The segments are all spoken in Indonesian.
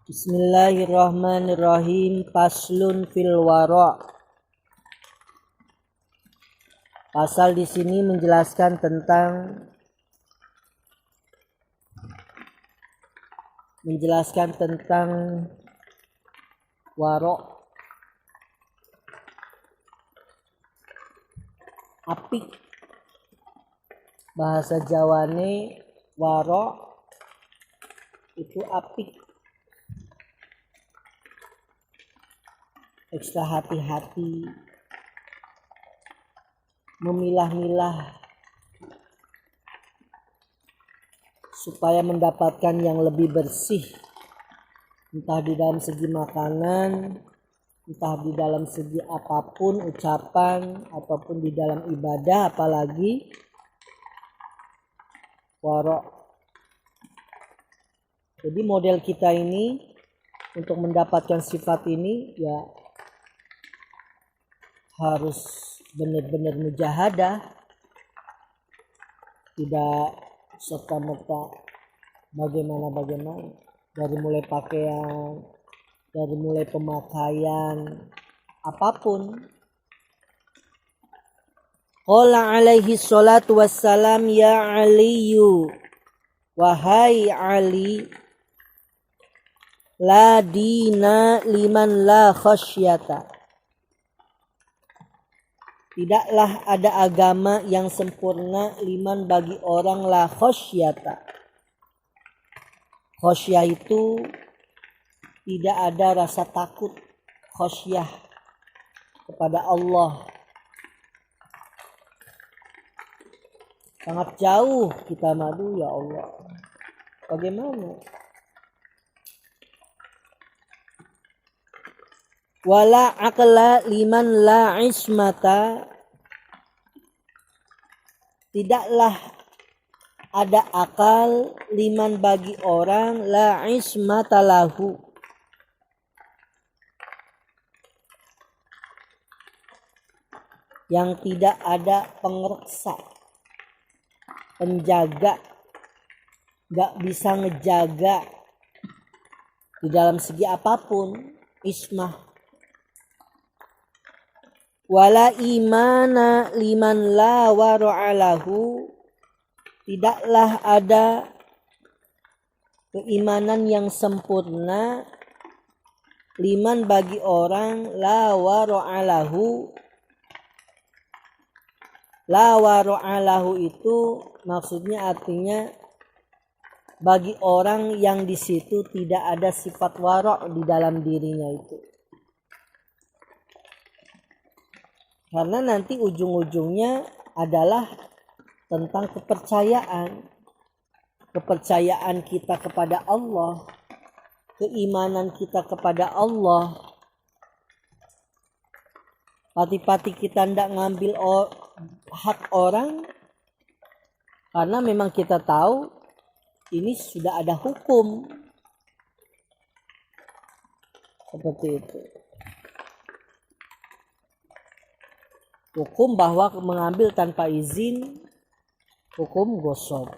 Bismillahirrahmanirrahim. Faslun fil wara'. Pasal di sini menjelaskan tentang wara'. Apik. Bahasa Jawane wara' itu apik. Ekstra hati-hati, memilah-milah supaya mendapatkan yang lebih bersih, entah di dalam segi makanan, entah di dalam segi apapun, ucapan ataupun di dalam ibadah, apalagi wara'. Jadi model kita ini untuk mendapatkan sifat ini ya harus benar-benar mujahadah, tidak serta-merta bagaimana dari mulai pakaian, dari mulai pemakaian, apapun. Qala alaihi salatu wassalam, ya Aliyu, wahai Ali, la dina liman la khasyata. Tidaklah ada agama yang sempurna liman bagi orang la khasyata. Khasyah itu tidak ada rasa takut, khasyah kepada Allah. Sangat jauh kita madu, ya Allah. Bagaimana? Wala aqla liman la ismata. Tidaklah ada akal liman bagi orang la ismata lahu, yang tidak ada pengereksa, penjaga, gak bisa ngejaga di dalam segi apapun, ismah. Wala imana liman la wara'alahu. Tidaklah ada keimanan yang sempurna liman bagi orang la wara'alahu. La wara'alahu itu maksudnya artinya bagi orang yang di situ tidak ada sifat wara' di dalam dirinya itu. Karena nanti ujung-ujungnya adalah tentang kepercayaan kita kepada Allah, keimanan kita kepada Allah. Pati-pati kita tidak ngambil hak orang, karena memang kita tahu ini sudah ada hukum seperti itu. Hukum bahwa mengambil tanpa izin, hukum gosok.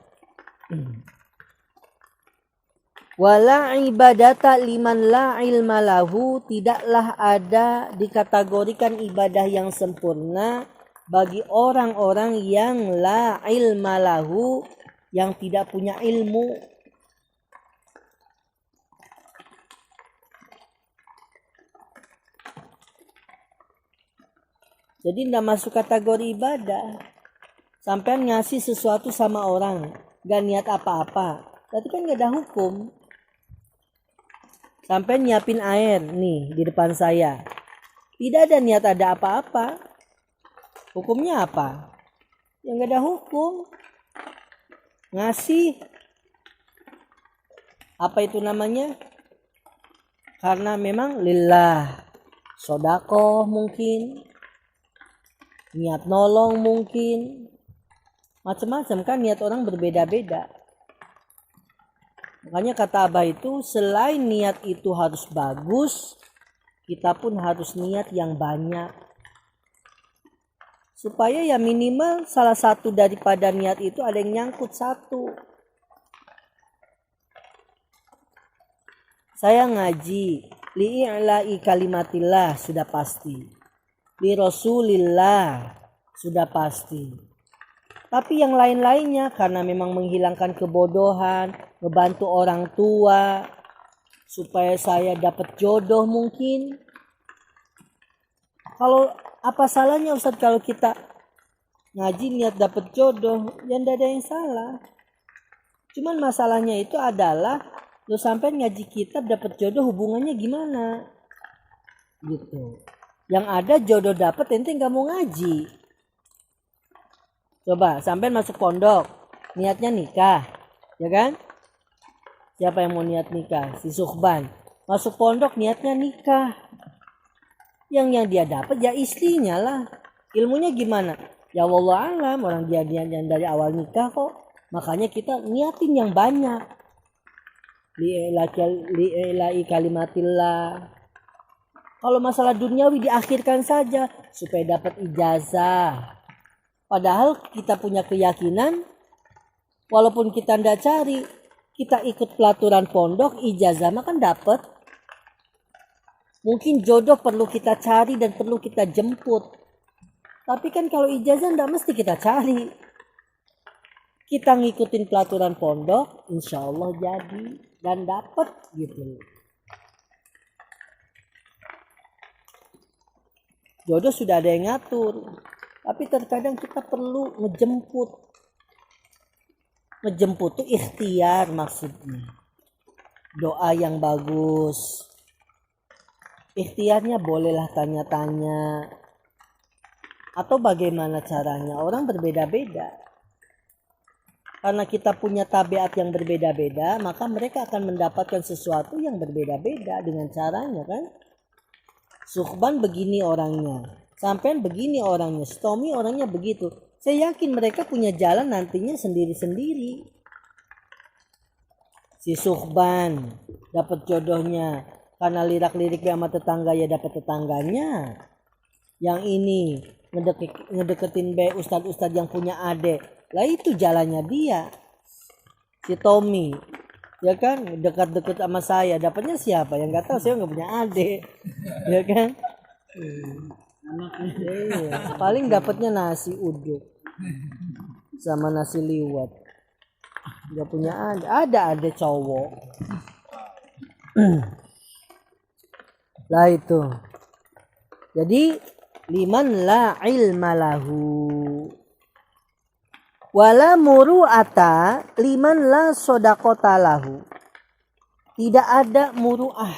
Wala ibadata liman la ilma lahu. Tidaklah ada dikategorikan ibadah yang sempurna bagi orang-orang yang la ilma lahu, yang tidak punya ilmu. Jadi tidak masuk kategori ibadah. Sampai ngasih sesuatu sama orang, gak niat apa-apa, berarti kan gak ada hukum. Sampai nyiapin air nih di depan saya, tidak ada niat ada apa-apa, hukumnya apa? Ya gak ada hukum. Ngasih, apa itu namanya? Karena memang lillah, sodaqoh mungkin, niat nolong mungkin, macam-macam kan, niat orang berbeda-beda. Makanya kata Abah itu, selain niat itu harus bagus, kita pun harus niat yang banyak. Supaya ya minimal salah satu daripada niat itu ada yang nyangkut satu. Saya ngaji li'i'la'i kalimatillah sudah pasti. Li Rasulillah sudah pasti. Tapi yang lain-lainnya karena memang menghilangkan kebodohan, ngebantu orang tua supaya saya dapat jodoh mungkin. Kalau apa salahnya Ustaz kalau kita ngaji niat dapat jodoh? Ya enggak ada yang salah. Cuman masalahnya itu adalah lu sampai ngaji kitab dapat jodoh hubungannya gimana? Gitu. Yang ada jodoh dapat ente nggak mau ngaji. Coba sampai masuk pondok, niatnya nikah, ya kan? Siapa yang mau niat nikah? Si Sukhban. Masuk pondok niatnya nikah. Yang dia dapat ya istrinya lah. Ilmunya gimana? Ya wallah alam, orang dia dari awal nikah kok. Makanya kita niatin yang banyak. Li'i'la'i kalimatillah. Kalau masalah duniawi diakhirkan saja supaya dapat ijazah. Padahal kita punya keyakinan walaupun kita ndak cari, kita ikut pelaturan pondok, ijazah mah kan dapat. Mungkin jodoh perlu kita cari dan perlu kita jemput. Tapi kan kalau ijazah ndak mesti kita cari. Kita ngikutin pelaturan pondok, insya Allah jadi dan dapat gitu. Jodoh sudah ada yang ngatur, tapi terkadang kita perlu ngejemput. Ngejemput itu ikhtiar maksudnya. Doa yang bagus. Ikhtiarnya bolehlah tanya-tanya. Atau bagaimana caranya? Orang berbeda-beda. Karena kita punya tabiat yang berbeda-beda, maka mereka akan mendapatkan sesuatu yang berbeda-beda dengan caranya kan. Sukhban begini orangnya, sampean begini orangnya, Stomi orangnya begitu. Saya yakin mereka punya jalan nantinya sendiri-sendiri. Si Sukhban dapat jodohnya karena lirak-lirik sama tetangga ya dapat tetangganya. Yang ini ngedeketin ustadz-ustadz yang punya adek. Lah itu jalannya dia. Si Tommy, ya kan, dekat-dekat sama saya. Dapatnya siapa? Yang nggak tahu, saya nggak punya adik, ya kan? Iya. Paling dapatnya nasi uduk sama nasi liwet. Nggak punya adik. Ada cowok. Lah itu. Jadi liman la ilma lahu. Wala muru'ata liman la sodaqota lahu. Tidak ada muru'ah.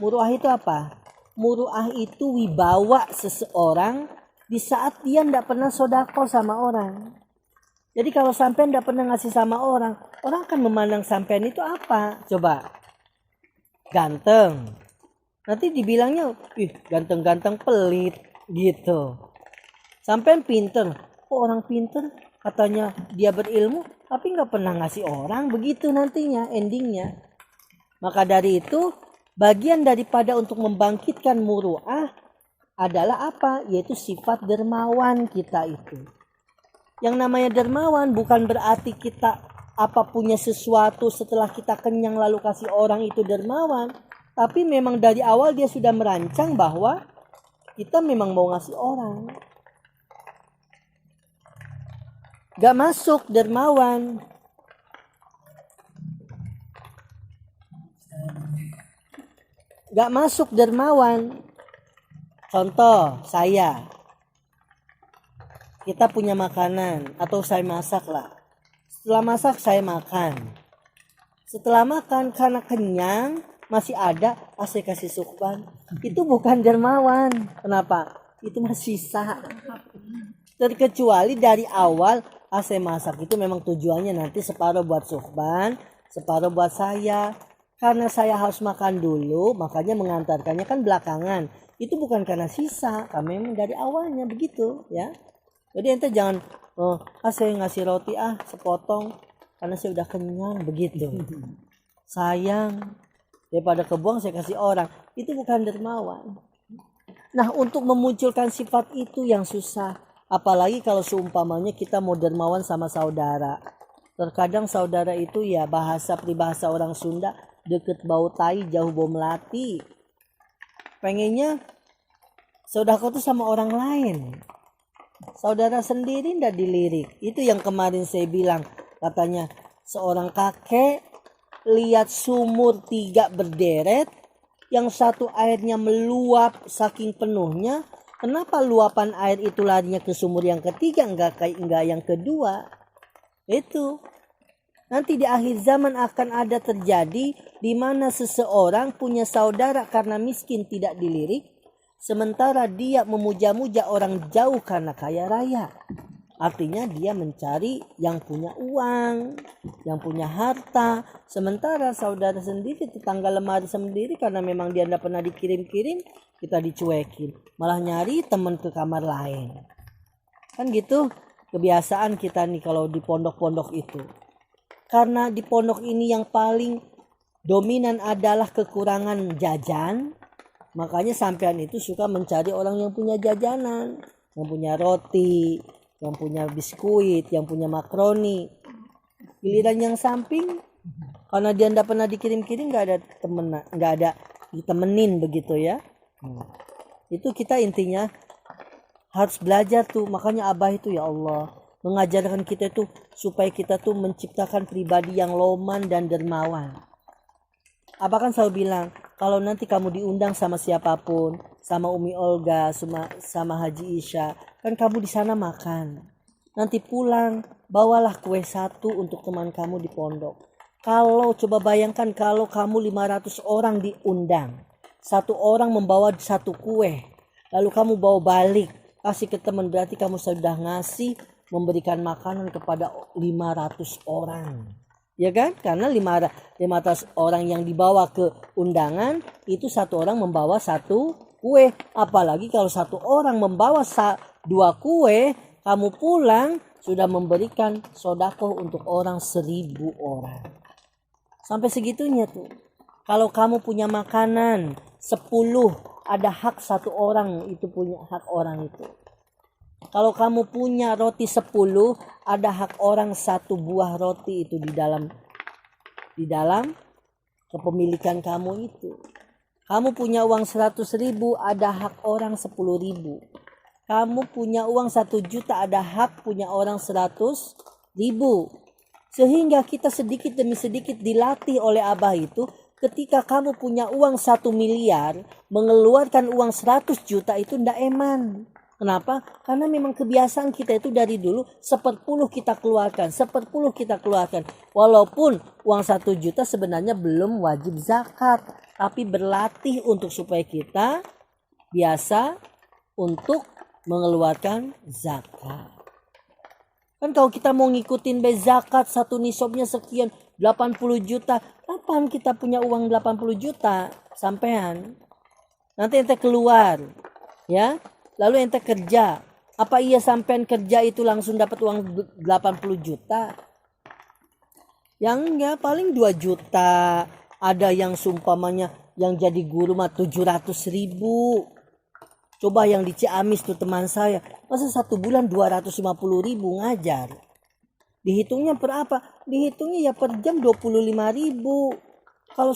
Muru'ah itu apa? Muru'ah itu wibawa seseorang di saat dia tidak pernah sodaqo sama orang. Jadi kalau sampean tidak pernah ngasih sama orang, orang akan memandang sampean itu apa? Coba. Ganteng. Nanti dibilangnya, ganteng-ganteng pelit gitu. Sampean pinter. Oh, orang pinter. Katanya dia berilmu tapi nggak pernah ngasih orang, begitu nantinya endingnya. Maka dari itu bagian daripada untuk membangkitkan muru'ah adalah apa? Yaitu sifat dermawan kita itu. Yang namanya dermawan bukan berarti kita apa punya sesuatu setelah kita kenyang lalu kasih orang itu dermawan. Tapi memang dari awal dia sudah merancang bahwa kita memang mau ngasih orang. Gak masuk dermawan. Gak masuk dermawan. Contoh saya. Kita punya makanan atau saya masak lah. Setelah masak saya makan. Setelah makan karena kenyang masih ada, saya kasih Sukhban. Itu bukan dermawan. Kenapa? Itu masih sisa. Terkecuali dari awal saya masak itu memang tujuannya nanti separuh buat Sukhban, separuh buat saya. Karena saya harus makan dulu, makanya mengantarkannya kan belakangan. Itu bukan karena sisa, kami memang dari awalnya begitu ya. Jadi ente jangan saya ngasih roti sepotong karena saya udah kenyang begitu. Sayang, daripada kebuang saya kasih orang. Itu bukan dermawan. Nah, untuk memunculkan sifat itu yang susah. Apalagi kalau seumpamanya kita mau dermawan sama saudara. Terkadang saudara itu ya bahasa peribahasa orang Sunda deket bau tai jauh bau melati. Pengennya sodako tuh sama orang lain, saudara sendiri ndak dilirik. Itu yang kemarin saya bilang, katanya seorang kakek lihat sumur 3 berderet, yang satu airnya meluap saking penuhnya. Kenapa luapan air itu larinya ke sumur yang ketiga, enggak yang kedua? Itu nanti di akhir zaman akan ada terjadi di mana seseorang punya saudara karena miskin tidak dilirik, sementara dia memuja-muja orang jauh karena kaya raya. Artinya dia mencari yang punya uang, yang punya harta. Sementara saudara sendiri, tetangga lemari sendiri, karena memang dia tidak pernah dikirim-kirim, kita dicuekin. Malah nyari teman ke kamar lain. Kan gitu kebiasaan kita nih kalau di pondok-pondok itu. Karena di pondok ini yang paling dominan adalah kekurangan jajan, makanya sampean itu suka mencari orang yang punya jajanan, yang punya roti, yang punya biskuit, yang punya makroni. Giliran yang samping, karena dia tidak pernah dikirim-kirim, nggak ada temen, nggak ada ditemenin begitu ya. Itu kita intinya harus belajar tuh. Makanya Abah itu ya Allah mengajarkan kita itu supaya kita tuh menciptakan pribadi yang loman dan dermawan. Abah kan selalu bilang, kalau nanti kamu diundang sama siapapun, sama Umi Olga, sama Haji Isya, kan kamu di sana makan. Nanti pulang, bawalah kue 1 untuk teman kamu di pondok. Kalau coba bayangkan kalau kamu 500 orang diundang, 1 orang membawa 1 kue, lalu kamu bawa balik, kasih ke teman, berarti kamu sudah ngasih, memberikan makanan kepada 500 orang. Ya kan? Karena 500 orang yang dibawa ke undangan, itu 1 orang membawa 1 kue. Apalagi kalau 1 orang membawa 2 kue, kamu pulang sudah memberikan sodako untuk orang 1000 orang. Sampai segitunya tuh. Kalau kamu punya makanan 10, ada hak 1 orang, itu punya hak orang itu. Kalau kamu punya roti 10, ada hak orang 1 buah roti itu di dalam kepemilikan kamu itu. Kamu punya uang 100.000, ada hak orang 10.000. Kamu punya uang 1 juta, ada hak punya orang 100.000. Sehingga kita sedikit demi sedikit dilatih oleh Abah itu, ketika kamu punya uang 1 miliar, mengeluarkan uang 100 juta itu ndak eman. Kenapa? Karena memang kebiasaan kita itu dari dulu 10 kita keluarkan, 10 kita keluarkan. Walaupun uang 1 juta sebenarnya belum wajib zakat, tapi berlatih untuk supaya kita biasa untuk mengeluarkan zakat. Kan kalau kita mau ngikutin zakat 1 nisabnya sekian 80 juta, kapan kita punya uang 80 juta sampean? Nanti ente keluar, ya. Lalu ente kerja, apa iya sampean kerja itu langsung dapat uang 80 juta? Yang enggak, paling 2 juta. Ada yang sumpamanya yang jadi guru mah 700.000. Coba yang di Ciamis tuh teman saya, masa 1 bulan 250.000 ngajar. Dihitungnya per apa? Dihitungnya ya per jam 25.000. Kalau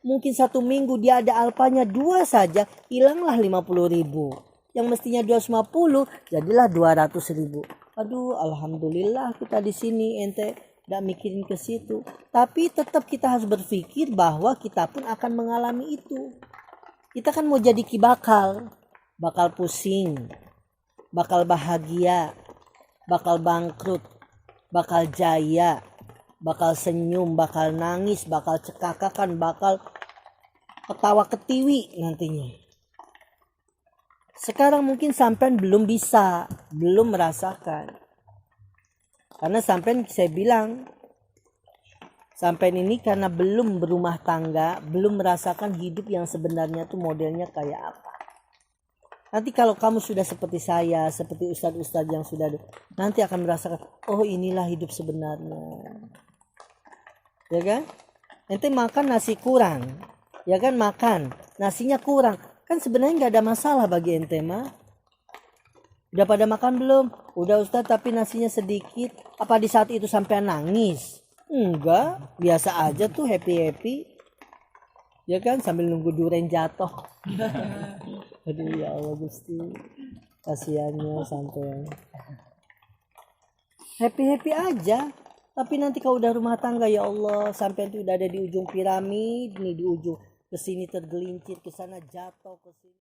mungkin 1 minggu dia ada alpanya 2 saja, hilanglah 50.000. Yang mestinya 250 jadilah 200.000. Aduh, alhamdulillah kita di sini ente tidak mikirin ke situ. Tapi tetap kita harus berpikir bahwa kita pun akan mengalami itu. Kita kan mau jadi bakal pusing, bakal bahagia, bakal bangkrut, bakal jaya, bakal senyum, bakal nangis, bakal cekakakan, bakal ketawa ketiwi nantinya. Sekarang mungkin sampean belum bisa, belum merasakan. Karena sampean, saya bilang, sampean ini karena belum berumah tangga, belum merasakan hidup yang sebenarnya tuh modelnya kayak apa. Nanti kalau kamu sudah seperti saya, seperti ustadz-ustadz yang sudah, nanti akan merasakan, oh inilah hidup sebenarnya. Ya kan? Ente makan nasi kurang, ya kan, makan nasinya kurang. Kan sebenarnya nggak ada masalah bagi ente mah. Udah pada makan belum? Udah Ustadz, tapi nasinya sedikit. Apa di saat itu sampai nangis? Enggak, biasa aja tuh, happy. Ya kan sambil nunggu duren jatuh. Aduh ya Allah Gusti. Kasihannya sampai happy aja. Tapi nanti kalau udah rumah tangga ya Allah, sampai itu udah ada di ujung piramid, nih di ujung kesini tergelincir, ke sana jatuh, ke sini.